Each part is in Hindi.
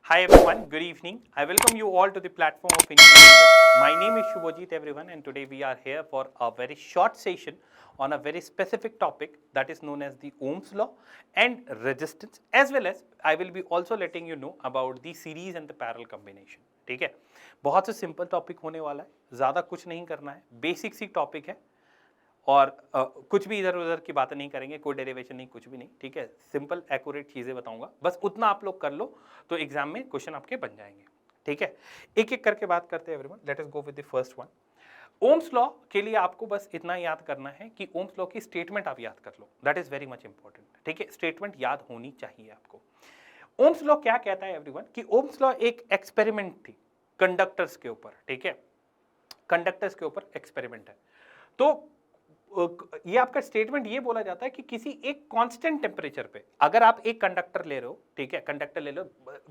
Hi everyone, good evening. I welcome you all to the platform of Engineering. My name is Shubhajit everyone, and today we are here for a very short session on a very specific topic that is known as the Ohm's law and resistance, as well as I will be also letting you know about the series and the parallel combination. ठीक है, बहुत से सिंपल टॉपिक होने वाला है, ज़्यादा कुछ नहीं करना है, बेसिक सी टॉपिक है और कुछ भी इधर उधर की बातें नहीं करेंगे, कोई डेरिवेशन नहीं, कुछ भी नहीं, ठीक है। सिंपल एक्यूरेट चीज़ें बताऊंगा, बस उतना आप लोग कर लो तो एग्जाम में क्वेश्चन आपके बन जाएंगे, ठीक है। एक एक करके बात करते हैं everyone. Let us go with the first one. Ohm's law के लिए आपको बस इतना याद करना है कि ओम्स लॉ की स्टेटमेंट आप याद कर लो, that is very much important, ठीक है। स्टेटमेंट याद होनी चाहिए आपको। ओम्स लॉ क्या कहता है एवरीवन कि ओम्स लॉ एक एक्सपेरिमेंट थी कंडक्टर्स के ऊपर, ठीक है। कंडक्टर्स के ऊपर एक्सपेरिमेंट है। तो ये आपका स्टेटमेंट ये बोला जाता है कि किसी एक कांस्टेंट टेम्परेचर पे अगर आप एक कंडक्टर ले रहे हो, ठीक है, कंडक्टर ले लो,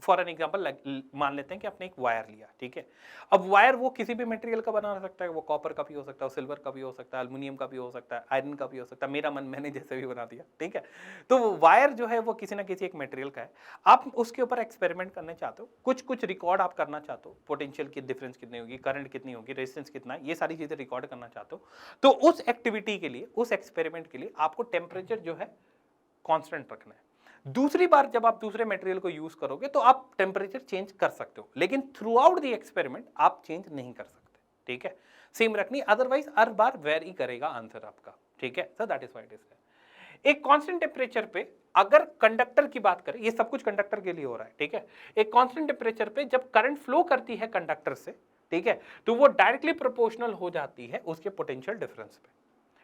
फॉर एन एग्जांपल मान लेते हैं कि आपने एक वायर लिया, ठीक है। अब वायर वो किसी भी मटेरियल का बना सकता है, वो कॉपर का भी हो सकता है, सिल्वर का भी हो सकता है, एल्युमिनियम का भी हो सकता है, आयरन का भी हो सकता है, मेरा मन मैंने जैसे भी बना दिया, ठीक है। तो वायर जो है वो किसी ना किसी एक मटेरियल का है, आप उसके ऊपर एक्सपेरिमेंट करना चाहते हो, कुछ कुछ रिकॉर्ड आप करना चाहते हो, पोटेंशियल की डिफरेंस कितनी होगी, करंट कितनी होगी, रेजिस्टेंस कितना है, ये सारी चीजें रिकॉर्ड करना चाहते हो। तो उस एक्टिविटी के लिए, उस एक्सपेरिमेंट के लिए आपको टेम्परेचर जो है कांस्टेंट रखना है। दूसरी बार जब आप दूसरे मटेरियल को यूज करोगे तो आप टेम्परेचर चेंज कर सकते हो, लेकिन थ्रू आउट द एक्सपेरिमेंट आप चेंज नहीं कर सकते, ठीक है। सेम रखनी, अदरवाइज हर बार वेरी करेगा आंसर आपका, ठीक है। So that is why it is एक कांस्टेंट टेम्परेचर पे अगर कंडक्टर की बात करें, ये सब कुछ कंडक्टर के लिए हो रहा है, ठीक है। एक कांस्टेंट टेम्परेचर पे जब करंट फ्लो करती है कंडक्टर से, ठीक है, तो वो डायरेक्टली प्रोपोर्शनल हो जाती है उसके पोटेंशियल डिफरेंस पे,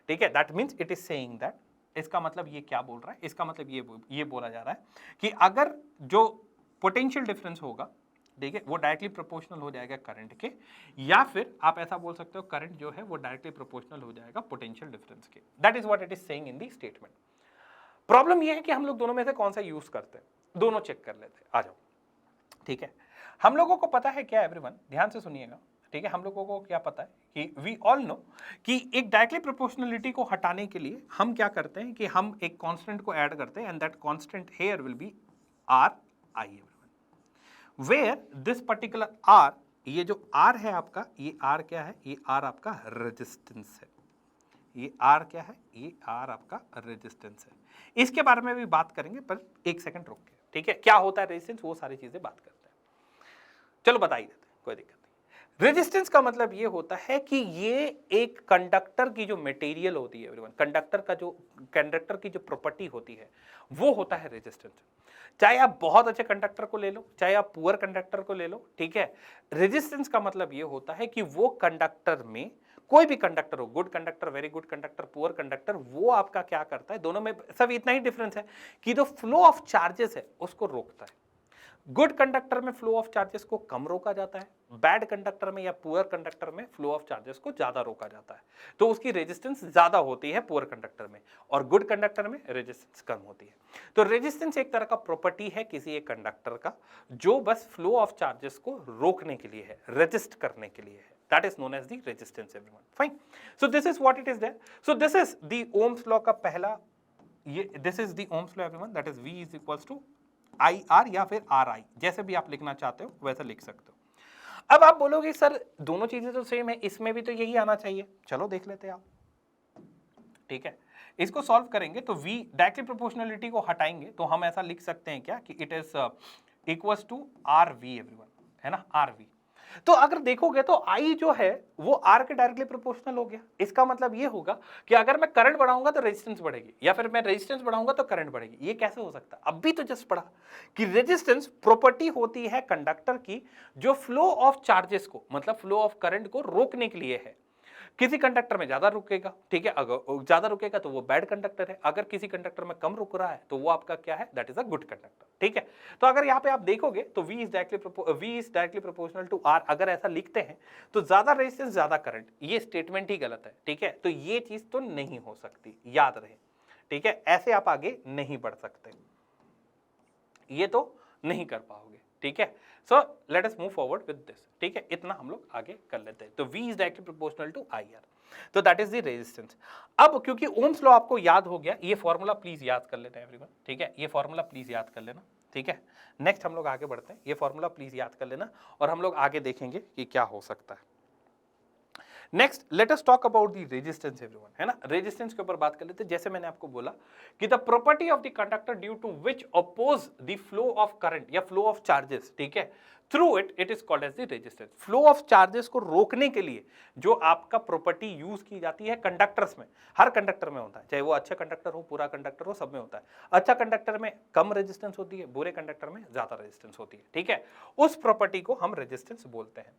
ठीक है। That means it is saying that, इसका मतलब ये क्या बोल रहा है, इसका मतलब ये बोला जा रहा है कि अगर जो पोटेंशियल डिफरेंस होगा, ठीक है, वो डायरेक्टली प्रोपोर्शनल हो जाएगा करंट के, या फिर आप ऐसा बोल सकते हो करंट जो है वो डायरेक्टली प्रोपोर्शनल हो जाएगा पोटेंशियल डिफरेंस के। That is what it is saying in the statement. Problem ये है कि हम लोग दोनों में से कौन सा यूज करते हैं, दोनों चेक कर लेते हैं, आ जाओ, ठीक है। हम लोगों को पता है क्या एवरीवन, ध्यान से सुनिएगा, ठीक है। हम लोगों को क्या पता है कि वी ऑल नो कि एक डायरेक्टली प्रोपोर्शनलिटी को हटाने के लिए हम क्या करते हैं कि हम एक कांस्टेंट को ऐड करते हैं, and that constant here will be R I everyone, where this particular R, ये जो आर है आपका, ये आर क्या है, ये आर आपका रेजिस्टेंस है। ये आर क्या है, ये आर आपका रेजिस्टेंस है। इसके बारे में भी बात करेंगे, पर एक सेकंड रुक के, ठीक है। क्या होता है रेजिस्टेंस, वो सारी चीजें बात करते हैं। चलो बता ही देते हैं, कोई दिक्कत नहीं। रेजिस्टेंस का मतलब ये होता है कि ये एक कंडक्टर की जो मटेरियल होती है एवरीवन, कंडक्टर की जो प्रॉपर्टी होती है वो होता है रेजिस्टेंस। चाहे आप बहुत अच्छे कंडक्टर को ले लो, चाहे आप पुअर कंडक्टर को ले लो, ठीक है। रेजिस्टेंस का मतलब ये होता है कि वो कंडक्टर में, कोई भी कंडक्टर हो, good conductor, very good conductor, poor conductor, वो आपका क्या करता है, दोनों में सब इतना ही डिफरेंस है कि जो फ्लो ऑफ चार्जेस है उसको रोकता है। गुड कंडक्टर में फ्लो ऑफ चार्जेस को कम रोका जाता है, बैड कंडक्टर में या पुअर कंडक्टर में फ्लो ऑफ चार्जेस को ज्यादा रोका जाता है। तो उसकी रेजिस्टेंस ज्यादा होती है पुअर कंडक्टर में, और गुड कंडक्टर में रेजिस्टेंस कम होती है। तो रेजिस्टेंस एक तरह का प्रॉपर्टी है किसी एक कंडक्टर का, जो बस फ्लो ऑफ चार्जेस को रोकने के लिए है, रेजिस्ट करने के लिए है। That is known as the resistance everyone. Fine. So this is what it is there. So this is the Ohm's law का पहला, ये this is the Ohm's law everyone, that is V is equals to I R या फिर आर आई, जैसे भी आप लिखना चाहते हो वैसा लिख सकते हो। अब आप बोलोगे सर दोनों चीजें तो सेम है, इसमें भी तो यही आना चाहिए। चलो देख लेते हैं आप, ठीक है। इसको सॉल्व करेंगे तो V डायरेक्टली प्रोपोर्शनलिटी को हटाएंगे तो हम ऐसा लिख सकते हैं क्या कि it is equals to R V everyone, है ना, आर वी। तो अगर देखोगे तो I जो है वो R के डायरेक्टली प्रोपोर्शनल हो गया। इसका मतलब ये होगा कि अगर मैं करंट बढ़ाऊंगा तो रेजिस्टेंस बढ़ेगी, या फिर मैं रेजिस्टेंस बढ़ाऊंगा तो करंट बढ़ेगी। ये कैसे हो सकता है, अभी तो जस्ट पढ़ा कि रेजिस्टेंस प्रॉपर्टी होती है कंडक्टर की जो फ्लो ऑफ चार्जेस को, मतलब फ्लो ऑफ करंट को रोकने के लिए है। किसी कंडक्टर में ज्यादा रुकेगा, ठीक है, अगर ज्यादा रुकेगा तो वो बैड कंडक्टर है, अगर किसी कंडक्टर में कम रुक रहा है तो वो आपका क्या है, that is a good conductor, ठीक है। तो अगर यहाँ पे आप देखोगे तो V is directly proportional to R, अगर ऐसा लिखते हैं तो ज्यादा रेजिस्टेंस ज्यादा करंट, ये स्टेटमेंट ही गलत है, ठीक है। तो ये चीज तो नहीं हो सकती, याद रहे, ठीक है। ऐसे आप आगे नहीं बढ़ सकते, ये तो नहीं कर पाओगे, ठीक है। So let us move forward with this, ठीक है। इतना हम लोग आगे कर लेते हैं। तो V is directly proportional to IR, तो दैट इज द रेजिस्टेंस। अब क्योंकि ओम्स लॉ आपको याद हो गया, ये फॉर्मूला प्लीज याद कर लेना एवरीवन, ठीक है। ये फॉर्मूला प्लीज याद कर लेना, ठीक है, नेक्स्ट हम लोग आगे बढ़ते हैं, ये फॉर्मूला प्लीज याद कर लेना और हम लोग आगे देखेंगे कि क्या हो सकता है। Next let us talk about the resistance everyone, है ना, रेजिस्टेंस के ऊपर बात कर लेते हैं। जैसे मैंने आपको बोला कि the property of the conductor due to which oppose the flow of current या फ्लो ऑफ चार्जेस, ठीक है, through it is called as the resistance. Flow of charges को रोकने के लिए जो आपका प्रॉपर्टी यूज की जाती है कंडक्टर्स में, हर कंडक्टर में होता है, चाहे वो अच्छा कंडक्टर हो, पूरा कंडक्टर हो, सब में होता है। अच्छा कंडक्टर में कम रेजिस्टेंस होती है, बुरे कंडक्टर में ज्यादा रेजिस्टेंस होती है, ठीक है, उस प्रॉपर्टी को हम रेजिस्टेंस बोलते हैं।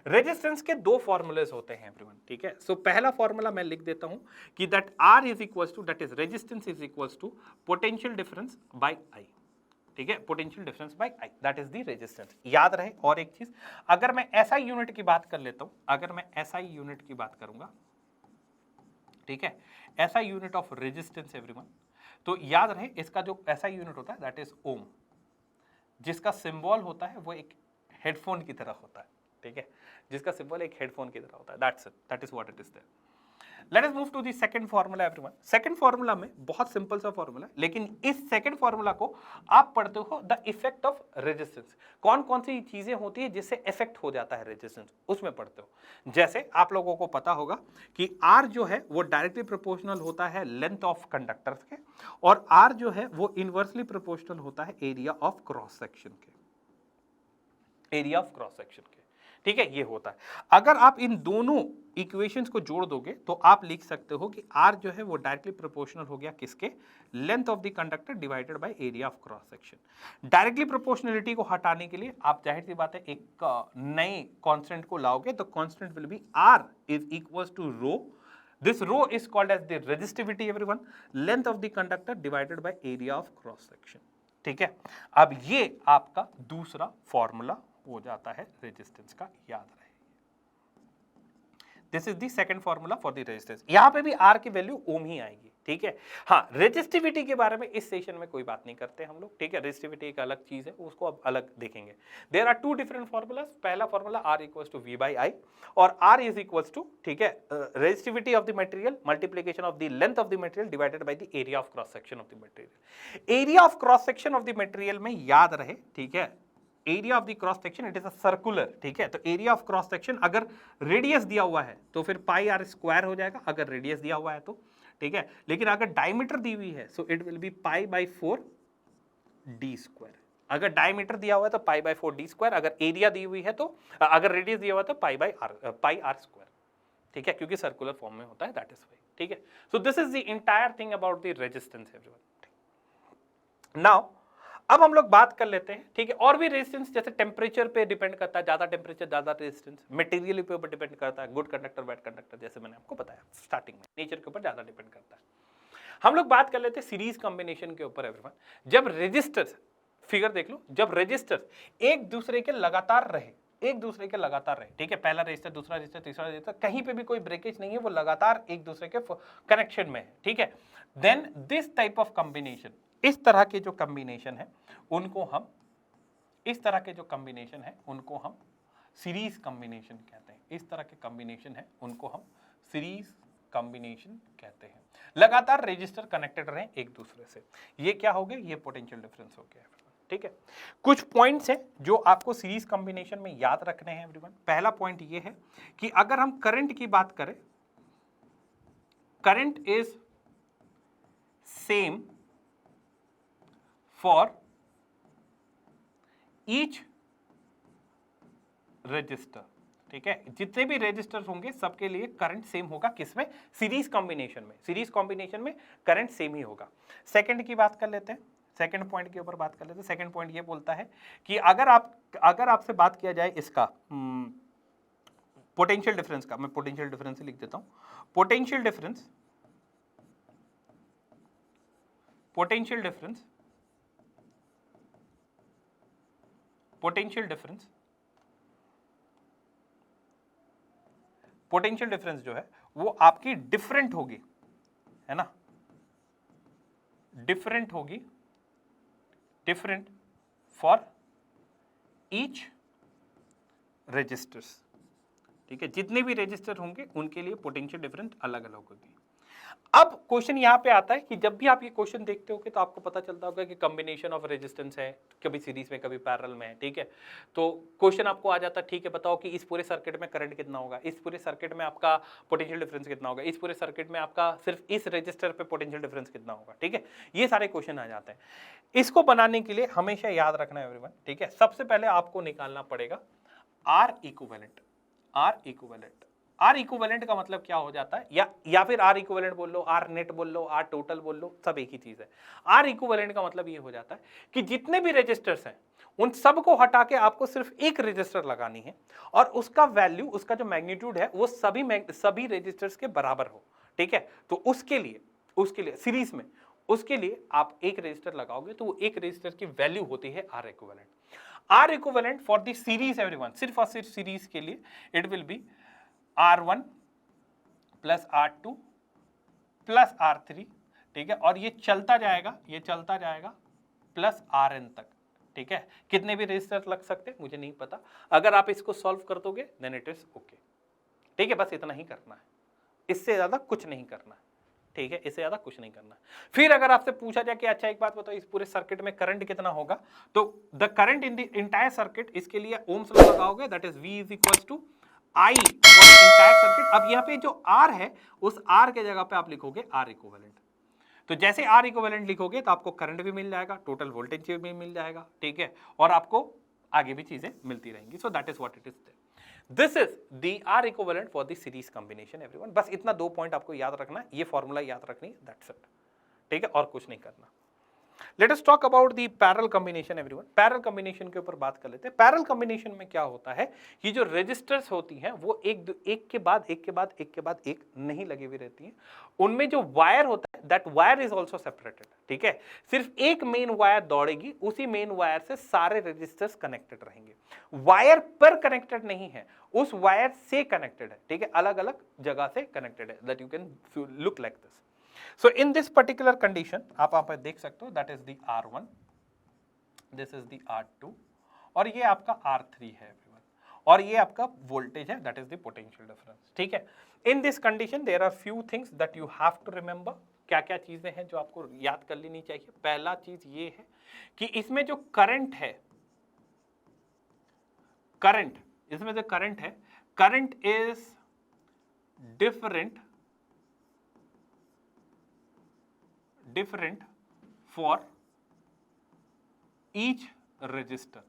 रेजिस्टेंस के दो फॉर्मूलेज होते हैं एवरीवन, ठीक है। सो पहला फॉर्मूला मैं लिख देता हूं कि that R is equals to, that is resistance is equals to potential difference by I, ठीक है, potential difference by I, that is the resistance. याद रहे और एक चीज, अगर मैं एसआई यूनिट की बात कर लेता हूं, अगर मैं एसआई यूनिट की बात करूंगा, ठीक है, SI unit of resistance everyone, तो याद रहे इसका जो एसआई यूनिट होता है दैट इज ओम, जिसका सिंबल होता है वो एक हेडफोन की तरह होता है, ठीक है, जिसका सिंबल एक हेडफोन की तरह होता है, that's it, that is what it is there. Let us move to the second formula everyone. Second formula में बहुत सिंपल सा फार्मूला, लेकिन इस सेकंड फार्मूला को आप पढ़ते हो द इफेक्ट ऑफ रेजिस्टेंस, कौन कौन सी चीजें होती है जिससे इफेक्ट हो जाता है रेजिस्टेंस, उसमें पढ़ते हो। जैसे आप लोगों को पता होगा कि आर जो है वो डायरेक्टली प्रोपोर्शनल होता है लेंथ ऑफ कंडक्टर्स के, और आर जो है वो इनवर्सली प्रोपोर्शनल होता है एरिया ऑफ क्रॉस सेक्शन के, एरिया ऑफ क्रॉस सेक्शन के, ठीक है, ये होता है। अगर आप इन दोनों इक्वेशंस को जोड़ दोगे तो आप लिख सकते हो कि R जो है वो डायरेक्टली प्रोपोर्शनल हो गया किसके, length of the conductor divided by area of cross section. Directly proportionality को हटाने के लिए आप जाहिर सी बात है एक नए कांस्टेंट को लाओगे, तो constant will be R is equals to rho, this rho is called as the resistivity everyone, length of the conductor divided by area of cross section, ठीक है। अब ये आपका दूसरा फॉर्मूला हो जाता है रेजिस्टेंस का, याद रहे। This is the second formula for the resistance. यहां पे भी आर की वैल्यू ओम ही आएगी, ठीक है। हाँ, रेजिस्टिविटी के बारे में इस सेशन में कोई बात नहीं करते हम लोग, ठीक है, रेजिस्टिविटी एक अलग चीज है, उसको अब अलग देखेंगे। There are two different formulas, पहला formula R equals to V by I, और आर इज इक्वल्स टू, ठीक है, resistivity of the material multiplication of the length of the material divided by the area of cross section of the material. Area of cross section of the material में याद रहे, ठीक है, area of the cross section it is a circular, ठीक है, तो एरिया ऑफ क्रॉस सेक्शन अगर रेडियस दिया हुआ है तो फिर पाई आर स्क्वायर हो जाएगा, अगर रेडियस दिया हुआ है तो, ठीक है, लेकिन अगर डायमीटर दी हुई है so it will B pi by 4 D square. अगर डायमीटर दिया हुआ है तो पाई बाई 4 डी स्क्वायर, अगर एरिया दी हुई है तो, अगर रेडियस दिया हुआ है तो पाई आर स्क्वायर, ठीक है, क्योंकि सर्कुलर फॉर्म में होता है, दैट इज वाई, ठीक है। So this is the entire thing about the resistance everyone. Now अब हम लोग बात कर लेते हैं, ठीक है, और भी रेजिस्टेंस, जैसे टेम्परेचर पे डिपेंड करता है, ज्यादा टेम्परेचर ज्यादा रेजिस्टेंस, मटेरियल पे ऊपर डिपेंड करता है, गुड कंडक्टर बैड कंडक्टर, जैसे मैंने आपको बताया स्टार्टिंग में, नेचर के ऊपर ज्यादा डिपेंड करता है। हम लोग बात कर लेते हैं सीरीज कॉम्बिनेशन के ऊपर एवरीवन। जब रेजिस्टर्स, फिगर देख लो, जब रेजिस्टर्स एक दूसरे के लगातार रहे, एक दूसरे के लगातार रहे, ठीक है, पहला रेजिस्टर, दूसरा रेजिस्टर, तीसरा रेजिस्टर, कहीं पे भी कोई ब्रेकेज नहीं है, वो लगातार एक दूसरे के कनेक्शन में है, ठीक है, then this type of combination, इस तरह के जो कॉम्बिनेशन है उनको हम, इस तरह के जो कॉम्बिनेशन है उनको हम सीरीज कॉम्बिनेशन कहते हैं। इस तरह के कॉम्बिनेशन है उनको हम सीरीज कॉम्बिनेशन कहते हैं। लगातार रेजिस्टर कनेक्टेड रहे एक दूसरे से, ये क्या हो गया, ये पोटेंशियल डिफरेंस हो गया, ठीक है। कुछ पॉइंट्स हैं जो आपको सीरीज कॉम्बिनेशन में याद रखने हैं एवरीवन। पहला पॉइंट ये है कि अगर हम करंट की बात करें, current is same for each resistor, ठीक है, जितने भी रजिस्टर्स होंगे सबके लिए करंट सेम होगा, किसमें, सीरीज कॉम्बिनेशन में, सीरीज कॉम्बिनेशन में करंट सेम ही होगा। सेकंड की बात कर लेते हैं, सेकंड पॉइंट के ऊपर बात कर लेते हैं। सेकंड पॉइंट ये बोलता है कि अगर आपसे बात किया जाए इसका पोटेंशियल डिफरेंस का, मैं पोटेंशियल डिफरेंस लिख देता हूं, potential difference, potential difference, potential difference, potential difference जो है वो आपकी डिफरेंट होगी, है ना, डिफरेंट होगी, डिफरेंट फॉर ईच रजिस्टर्स, ठीक है, जितने भी रजिस्टर होंगे उनके लिए पोटेंशियल डिफरेंस अलग अलग होगी। अब क्वेश्चन यहाँ पे आता है कि जब भी आप ये क्वेश्चन देखते होगे तो आपको पता चलता होगा कि कॉम्बिनेशन ऑफ रेजिस्टेंस है, कभी सीरीज में कभी पैरेलल में है, ठीक है। तो क्वेश्चन आपको आ जाता है, ठीक है बताओ कि इस पूरे सर्किट में करंट कितना होगा, इस पूरे सर्किट में आपका पोटेंशियल डिफरेंस कितना होगा, इस पूरे सर्किट में आपका सिर्फ इस रजिस्टर पे पोटेंशियल डिफरेंस कितना होगा, ठीक है। ये सारे क्वेश्चन आ जाते हैं। इसको बनाने के लिए हमेशा याद रखना है एवरीवन, ठीक है। सबसे पहले आपको निकालना पड़ेगा R equivalent. R equivalent, R equivalent का मतलब क्या हो जाता है, या फिर आर इक्विवेलेंट बोल लो, आर नेट बोल लो, आर टोटल बोल लो, सब एक ही चीज है। आर इक्विवेलेंट का मतलब ये हो जाता है कि जितने भी रेजिस्टर्स हैं उन सबको हटा के आपको सिर्फ एक रेजिस्टर लगानी है और उसका वैल्यू, उसका जो मैग्नीट्यूड है वो सभी रेजिस्टर्स के बराबर हो, ठीक है। तो उसके लिए सीरीज में उसके लिए आप एक रेजिस्टर लगाओगे तो वो एक रेजिस्टर की वैल्यू होती है R equivalent. R equivalent for the series everyone, सिर्फ और सिर्फ सीरीज के लिए it will be R1 plus R2 plus R3, ठीक है। और ये चलता जाएगा प्लस Rn तक, ठीक है। कितने भी रेजिस्टर लग सकते हैं मुझे नहीं पता, अगर आप इसको सॉल्व कर दोगे देन इट इज ओके, ठीक है। बस इतना ही करना है, इससे ज्यादा कुछ नहीं करना है, ठीक है। इससे ज्यादा कुछ नहीं करना। फिर अगर आपसे पूछा जाए कि अच्छा एक बात बताओ इस पूरे सर्किट में करंट कितना होगा, तो the current in the entire circuit, इसके लिए ओम्स लॉ लगाओगे, that is V is equal to I for entire circuit. अब यहाँ पे जो R है उस R के जगह पे आप लिखोगे R इक्विवेलेंट। तो जैसे R इक्विवेलेंट लिखोगे तो आपको करंट भी मिल जाएगा, टोटल वोल्टेज भी मिल जाएगा, ठीक है। और आपको आगे भी चीजें मिलती रहेंगी। So that is what it is. This is the R equivalent for the series combination everyone. बस इतना 2 पॉइंट आपको याद रखना है, ये फॉर्मूला याद रखनी है, दैट्स इट, ठीक है। और कुछ नहीं करना। Let us talk about the parallel combination everyone. Parallel combination के ऊपर बात कर लेते हैं। पैरेलल कॉम्बिनेशन में क्या होता है कि जो रेजिस्टर्स होती हैं वो एक के बाद एक नहीं लगी हुई रहती हैं। उनमें जो वायर होता है that wire is also separated, ठीक है। सिर्फ एक मेन वायर दौड़ेगी, उसी मेन वायर से सारे रेजिस्टर्स कनेक्टेड रहेंगे। वायर पर कनेक्टेड नहीं है, उस वायर से कनेक्टेड है, ठीक है। अलग अलग जगह से कनेक्टेड है, that you can look like this. So in this particular condition आप यहाँ पर देख सकते हो, that is the R1, this is the R2 और ये आपका R3 है everyone, और ये आपका वोल्टेज है, that is the potential difference, ठीक है। In this condition there are few things that you have to remember। क्या क्या चीजें हैं जो आपको याद कर लेनी चाहिए। पहला चीज ये है कि इसमें जो करंट है, इसमें जो करंट है, current is different for each register।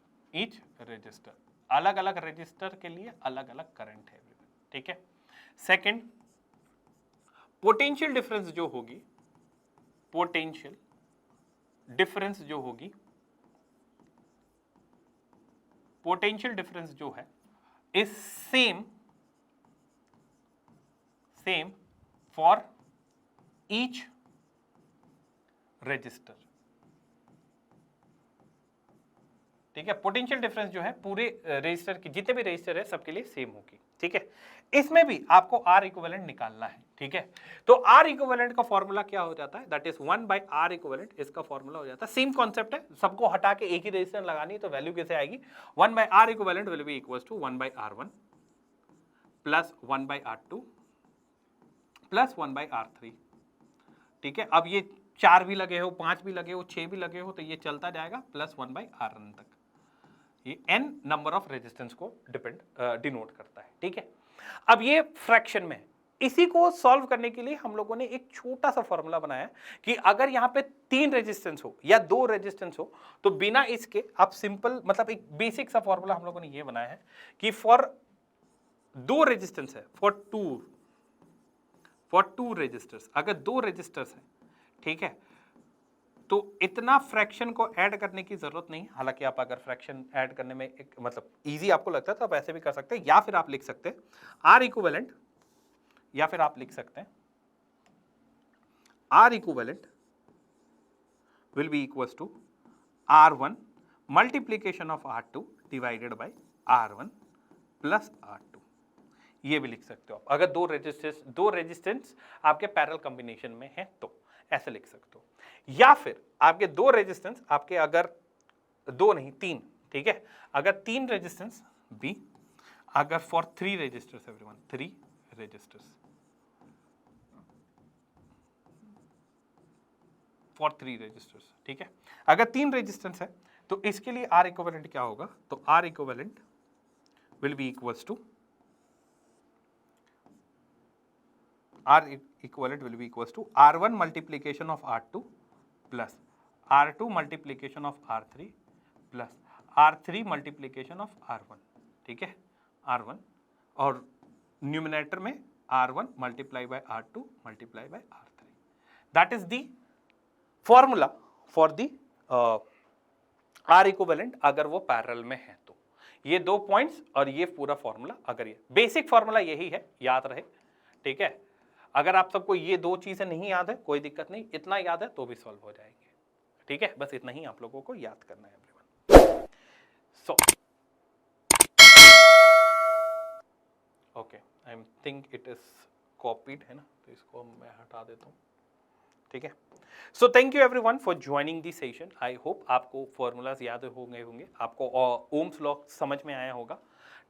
अलग अलग रजिस्टर के लिए अलग अलग करंट है, ठीक है। सेकंड, पोटेंशियल डिफरेंस जो होगी, पोटेंशियल डिफरेंस जो है is same for each resistor, ठीक है। पोटेंशियल डिफरेंस जो है पूरे रजिस्टर की, जितने भी रजिस्टर है सबके लिए सेम होगी, ठीक है। इसमें भी आपको आर इक्विवेलेंट निकालना है, ठीक है। तो आर इक्विवेलेंट का फॉर्मूला क्या हो जाता है, that is 1 by R equivalent. इसका फॉर्मूला हो जाता है, सेम कॉन्सेप्ट है, सबको हटा के एक ही रजिस्टर लगानी है तो वैल्यू कैसे आएगी, 1 by R equivalent will be equal to 1 by R1 plus 1 by R2 plus 1 by R3, ठीक है। अब ये 4 भी लगे हो, 5 भी लगे हो, 6 भी लगे हो तो ये चलता जाएगा प्लस 1 बाय Rn तक। ये n नंबर ऑफ रेजिस्टेंस को डिनोट करता है, ठीक है। अब ये फ्रैक्शन में है, इसी को सॉल्व करने के लिए हम लोगों ने एक छोटा सा फॉर्मूला बनाया कि अगर यहाँ पे 3 रेजिस्टेंस हो या 2 रेजिस्टेंस हो तो बिना इसके आप सिंपल, मतलब एक बेसिक सा फॉर्मूला हम लोगों ने ये बनाया है कि फॉर 2 रेजिस्टेंस है, फॉर टू रेजिस्टर्स, अगर 2 रेजिस्टर्स हैं, ठीक है, तो इतना फ्रैक्शन को ऐड करने की जरूरत नहीं। हालांकि आप अगर फ्रैक्शन ऐड करने में एक मतलब इजी आपको लगता है तो आप ऐसे भी कर सकते हैं, या फिर आप लिख सकते हैं आर इक्विवेलेंट, या फिर आप लिख सकते हैं R equivalent will be equals to R1 multiplication of R2 divided by R1 plus R2। ये भी लिख सकते हो आप, अगर 2 रेजिस्टेंस आपके पैरेलल कॉम्बिनेशन में है तो ऐसे लिख सकते हो। या फिर आपके 2 रेजिस्टेंस, आपके अगर 2 नहीं 3, ठीक है, अगर 3 रेजिस्टेंस बी, अगर for 3 resistors everyone, 3 resistors, for 3 resistors, ठीक है। अगर 3 रेजिस्टेंस है तो इसके लिए R इक्विवेलेंट क्या होगा, तो R equivalent will be equals to R1 multiplication of R2 plus R2 multiplication of R3 plus R3 multiplication of R1, ठीक है, R1, और न्यूमिनेटर में R1 multiply by R2 multiply by R3। That is the formula for the R equivalent अगर वो पैरेलल में है तो। ये 2 पॉइंट्स और ये पूरा फॉर्मूला, अगर ये बेसिक फॉर्मूला यही है, याद रहे, ठीक है। अगर आप सबको ये 2 चीजें नहीं याद है कोई दिक्कत नहीं, इतना याद है तो भी सॉल्व हो जाएंगे, ठीक है। बस इतना ही आप लोगों को याद करना है everyone. So okay, I think it is copied है ना, तो इसको मैं हटा देता हूँ, ठीक है। So thank you everyone for joining the session. I hope आपको फॉर्मूलाज याद हो गए होंगे, आपको ओम्स लॉ समझ में आया होगा,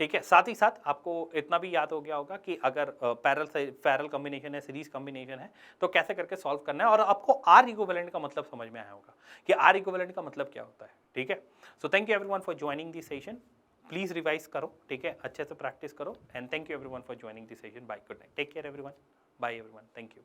ठीक है। साथ ही साथ आपको इतना भी याद हो गया होगा कि अगर पैरेलल कॉम्बिनेशन है, सीरीज कॉम्बिनेशन है, तो कैसे करके सॉल्व करना है, और आपको आर इक्विवेलेंट का मतलब समझ में आया होगा कि आर इक्विवेलेंट का मतलब क्या होता है, ठीक है। So thank you everyone for joining the session. Please revise करो, ठीक है, अच्छे से प्रैक्टिस करो, and thank you everyone for joining the session. Bye, good night, take care everyone, bye everyone, thank you.